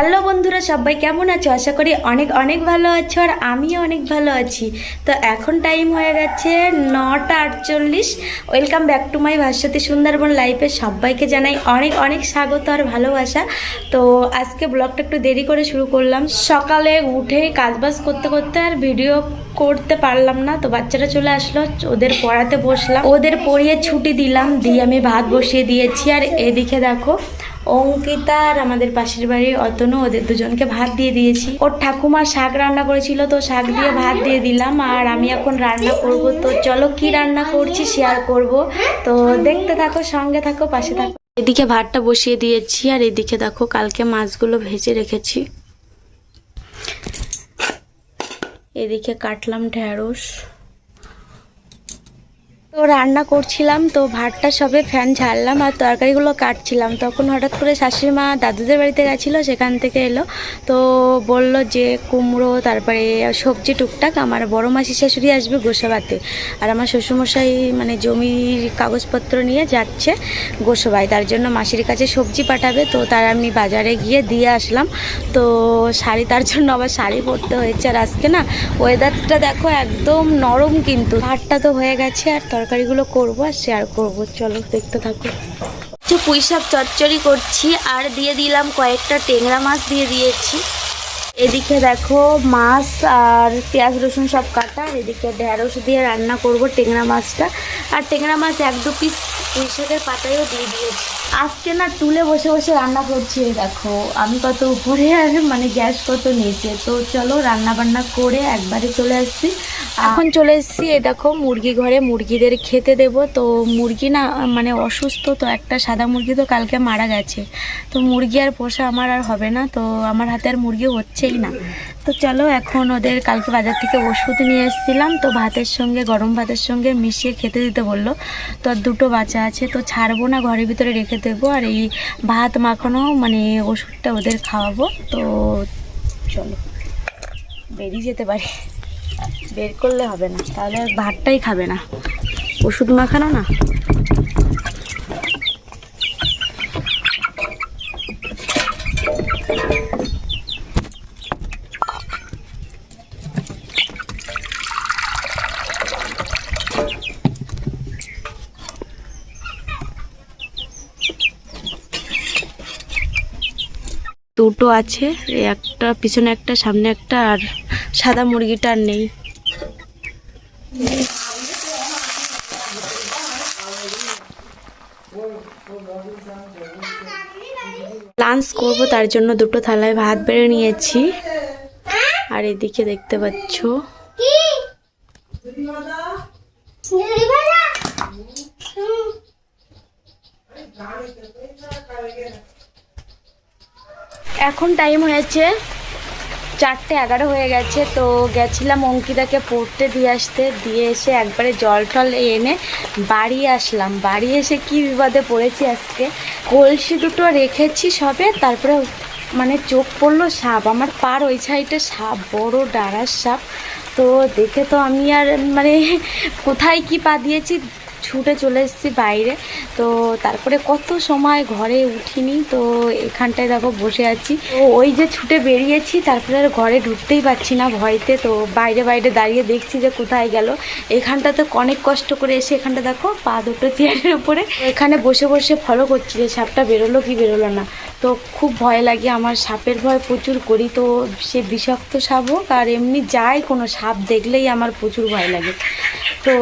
Hello বন্ধুরা, সবাই কেমন আছো? আশা করি অনেক অনেক ভালো আছো আর আমিও অনেক ভালো আছি। তো এখন টাইম হয়ে গেছে 9টা 48। Welcome back to my Bhaswati Sundarban লাইফে সবাইকে জানাই অনেক অনেক স্বাগত আর ভালোবাসা। তো আজকে ব্লগটা একটু দেরি করে শুরু করলাম, সকালে উঠে কাজবাজ করতে করতে আর ভিডিও করতে পারলাম না। তো বাচ্চারা চলে আসলো, ওদের পড়াতে বসলাম, ওদের পড়িয়ে ছুটি দিলাম, দিয়ে আমি ভাত বসিয়ে দিয়েছি। আর এদিকে দেখো অঙ্কিতা আর আমাদের পাশের বাড়ির অতনু, ওদের দুজনকে ভাত দিয়ে দিয়েছি। ওর ঠাকুমা শাক রান্না করেছিল, তো শাক দিয়ে ভাত দিয়ে দিলাম। আর আমি এখন রান্না করব, তো চলো কি রান্না করছি শেয়ার করব। তো দেখতে থাকো, সঙ্গে থাকো, পাশে থাকো। এদিকে ভাতটা বসিয়ে দিয়েছি আর এদিকে দেখো কালকে মাছগুলো ভেজে রেখেছি। এদিকে কাটলাম ঢেঁড়স। তো রান্না করছিলাম, তো ভাতটা সবে ফ্যান ঝাড়লাম আর তরকারিগুলো কাটছিলাম, তখন হঠাৎ করে শাশুড়ি মা দাদুদের বাড়িতে গেছিলো, সেখান থেকে এলো। তো বলল যে কুমড়ো তারপরে সবজি টুকটাক, আমার বড় মাসি শাশুড়ি আসবে গোসাবাতে, আর আমার শ্বশুরমশাই মানে জমির কাগজপত্র নিয়ে যাচ্ছে গোসাবায়, তার জন্য মাসির কাছে সবজি পাঠাবে। তো তার আমি বাজারে গিয়ে দিয়ে আসলাম। তো শাড়ি, তার জন্য আবার শাড়ি পরতে হয়েছে। আর আজকে না ওয়েদারটা দেখো একদম নরম, কিন্তু ভাতটা তো হয়ে গেছে আর তরকারিগুলো করবো আর শেয়ার করবো, চলো দেখতে থাকো। পুঁই শাক চচ্চড়ি করছি আর দিয়ে দিলাম কয়েকটা ট্যাংরা মাছ দিয়ে দিয়েছি। এদিকে দেখো মাছ আর পেঁয়াজ রসুন সব কাটা, আর এদিকে ঢেঁড়স দিয়ে রান্না করব ট্যাংরা মাছটা। আর ট্যাংরা মাছ 1-2 পিস পুঁই শাকের পাতায়ও দিয়ে দিয়েছি। আজকে না টুলে বসে বসে রান্না করছি, দেখো আমি কত উপরে আর মানে গ্যাস কত নিচে। তো চলো রান্না বান্না করে একবারে চলে আসছি। এখন চলে এসেছি, এই দেখো মুরগি ঘরে, মুরগিদের খেতে দেব। তো মুরগি না মানে অসুস্থ, তো একটা সাদা মুরগি তো কালকে মারা গেছে। তো মুরগি আর পোষা আমার আর হবে না, তো আমার হাতে আর মুরগি হচ্ছেই না। তো চলো এখন ওদের কালকে বাজার থেকে ওষুধ নিয়ে এসেছিলাম, তো ভাতের সঙ্গে গরম ভাতের সঙ্গে মিশিয়ে খেতে দিতে বললো। তো আর 2টো বাচ্চা আছে, তো ছাড়বো না, ঘরের ভিতরে রেখে দেবো। আর এই ভাত মাখানো মানে ওষুধটা ওদের খাওয়াবো। তো চলো বেরিয়ে যেতে পারি, বের করলে হবে না, তাহলে ভাতটাই খাবে না, ওষুধ মাখানো না। দুটো আছে, একটা পিছনে একটা সামনে একটা, আর সাদা মুরগিটা আর নেই। লাঞ্চ করব, তার জন্য 2টো থালায় ভাত বেড়ে নিয়েছি। আর এদিকে দেখতে পাচ্ছ এখন টাইম হয়েছে 4:11 হয়ে গেছে। তো গেছিলাম অঙ্কিতাকে পড়তে দিয়ে আসতে, দিয়ে এসে একবারে জল টল এনে বাড়ি আসলাম। বাড়ি এসে কি বিপদে পড়েছি আজকে, কলসি 2টো রেখেছি সবে, তারপরে মানে চোখ পড়লো সাপ, আমার পার ওই সাইডে সাপ, বড় ডারার সাপ। তো দেখে তো আমি আর মানে কোথায় কি পা দিয়েছি, ছুটে চলে এসেছি বাইরে। তো তারপরে কত সময় ঘরে উঠিনি, তো এখানটায় দেখো বসে আছি। তো ওই যে ছুটে বেরিয়েছি, তারপরে আর ঘরে ঢুকতেই পারছি না ভয়তে। তো বাইরে বাইরে দাঁড়িয়ে দেখছি যে কোথায় গেল। এখানটাতে অনেক কষ্ট করে এসে এখানটা দেখো পা 2টো চেয়ারের উপরে, এখানে বসে বসে ফলো করছি যে সাপটা বেরোলো কি বেরোলো না। তো খুব ভয় লাগে আমার, সাপের ভয় প্রচুর করি। তো সে বিষাক্ত সাপ হোক আর এমনি যাই, কোনো সাপ দেখলেই আমার প্রচুর ভয় লাগে। তো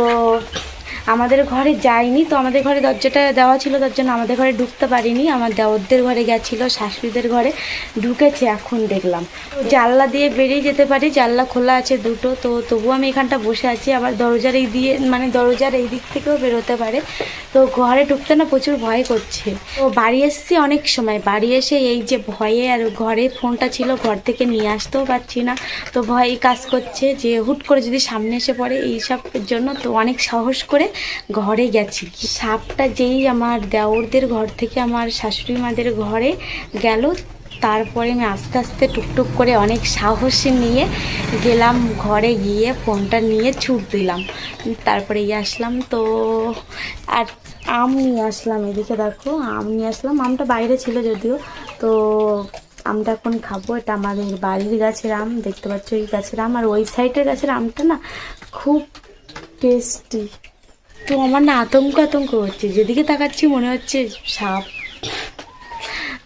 আমাদের ঘরে যাইনি, তো আমাদের ঘরে দরজাটা দেওয়া ছিল, তার জন্য আমাদের ঘরে ঢুকতে পারিনি। আমার দেওরদের ঘরে গেছিলো, শাশুড়িদের ঘরে ঢুকেছে এখন দেখলাম। জানলা দিয়ে বেরিয়ে যেতে পারি, জানলা খোলা আছে 2টো। তো তবুও আমি এখানটা বসে আছি, আবার দরজার এই দিয়ে মানে দরজার এই দিক থেকেও বেরোতে পারে। তো ঘরে ঢুকতে না প্রচুর ভয় করছে। তো বাড়ি এসেছি অনেক সময়, বাড়ি এসে এই যে ভয়ে, আর ঘরে ফোনটা ছিল ঘর থেকে নিয়ে আসতেও পারছি না। তো ভয় কাজ করছে যে হুট করে যদি সামনে এসে পড়ে, এই সবের জন্য তো অনেক সাহস করে ঘরে গেছি। সাপটা যেই আমার দেওরদের ঘর থেকে আমার শাশুড়ি মাদের ঘরে গেল, তারপরে আমি আস্তে আস্তে টুকটুক করে অনেক সাহস নিয়ে গেলাম ঘরে, গিয়ে ফোনটা নিয়ে ছুট দিলাম, তারপরে আসলাম। তো আর আম নিয়ে আসলাম, এদিকে দেখো আম নিয়ে আসলাম, আমটা বাইরে ছিল যদিও। তো আমটা এখন খাবো। এটা আমাদের বাড়ির গাছের আম, দেখতে পাচ্ছ এই গাছের আম, আর ওই সাইডের গাছের আমটা না খুব টেস্টি। তো আমার না আতঙ্ক আতঙ্ক হচ্ছে, যেদিকে তাকাচ্ছি মনে হচ্ছে সাপ।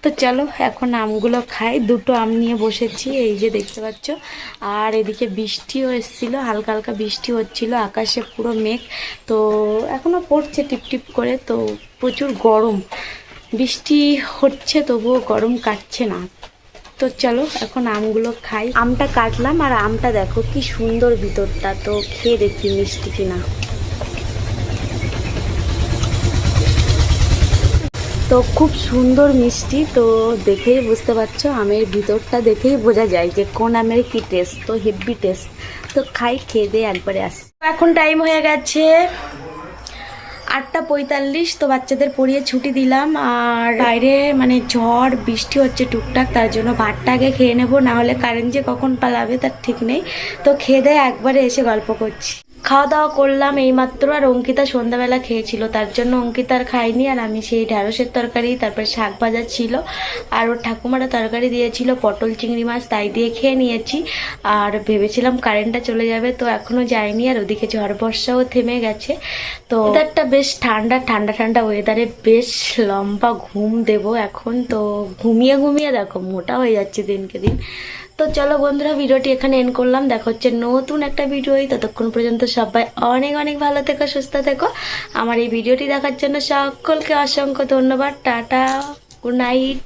তো চলো এখন আমগুলো খাই। দুটো আম নিয়ে বসেছি, এই যে দেখতে পাচ্ছ। আর এদিকে বৃষ্টিও এসেছিলো, হালকা হালকা বৃষ্টি হচ্ছিল, আকাশে পুরো মেঘ। তো এখনও পড়ছে টিপ টিপ করে। তো প্রচুর গরম, বৃষ্টি হচ্ছে তবুও গরম কাটছে না। তো চলো এখন আমগুলো খাই। আমটা কাটলাম, আর আমটা দেখো কি সুন্দর ভিতরটা। তো খেয়ে দেখি মিষ্টি কিনা। তো খুব সুন্দর মিষ্টি। তো দেখেই বুঝতে পারছো, আমের ভিতরটা দেখেই বোঝা যায় যে কোন আমের কি টেস্ট। তো হেভি টেস্ট। তো খাই, খেয়ে দিয়ে একবারে আসি। এখন টাইম হয়ে গেছে 8:45। তো বাচ্চাদের পড়িয়ে ছুটি দিলাম। আর বাইরে মানে ঝড় বৃষ্টি হচ্ছে টুকটাক, তার জন্য ভাতটা আগে খেয়ে নেবো, না হলে কারেন্ট যে কখন পালাবে তার ঠিক নেই। তো খেয়ে দিয়ে একবারে এসে গল্প করছি। খাওয়া দাওয়া করলাম এইমাত্র। আর অঙ্কিতা সন্ধ্যাবেলা খেয়েছিল, তার জন্য অঙ্কিতা আর খাইনি। আর আমি সেই ঢ্যাঁড়সের তরকারি, তারপরে শাক ভাজা ছিল, আর ওর ঠাকুমারা তরকারি দিয়েছিল পটল চিংড়ি মাছ, তাই দিয়ে খেয়ে নিয়েছি। আর ভেবেছিলাম কারেন্টটা চলে যাবে, তো এখনও যায়নি। আর ওদিকে ঝড় বর্ষাও থেমে গেছে। তো ওয়েদারটা বেশ ঠান্ডা ঠান্ডা ঠান্ডা ওয়েদারে বেশ লম্বা ঘুম দেব এখন। তো ঘুমিয়ে ঘুমিয়ে দেখো মোটা হয়ে যাচ্ছে দিনকে দিন। তো চলো বন্ধুরা, ভিডিওটি এখানে এন্ড করলাম। দেখা হচ্ছে নতুন একটা ভিডিওই। ততক্ষণ পর্যন্ত সবাই অনেক অনেক ভালো থেকো, সুস্থ থেকো। আমার এই ভিডিওটি দেখার জন্য সকলকে অসংখ্য ধন্যবাদ। Tata, good night.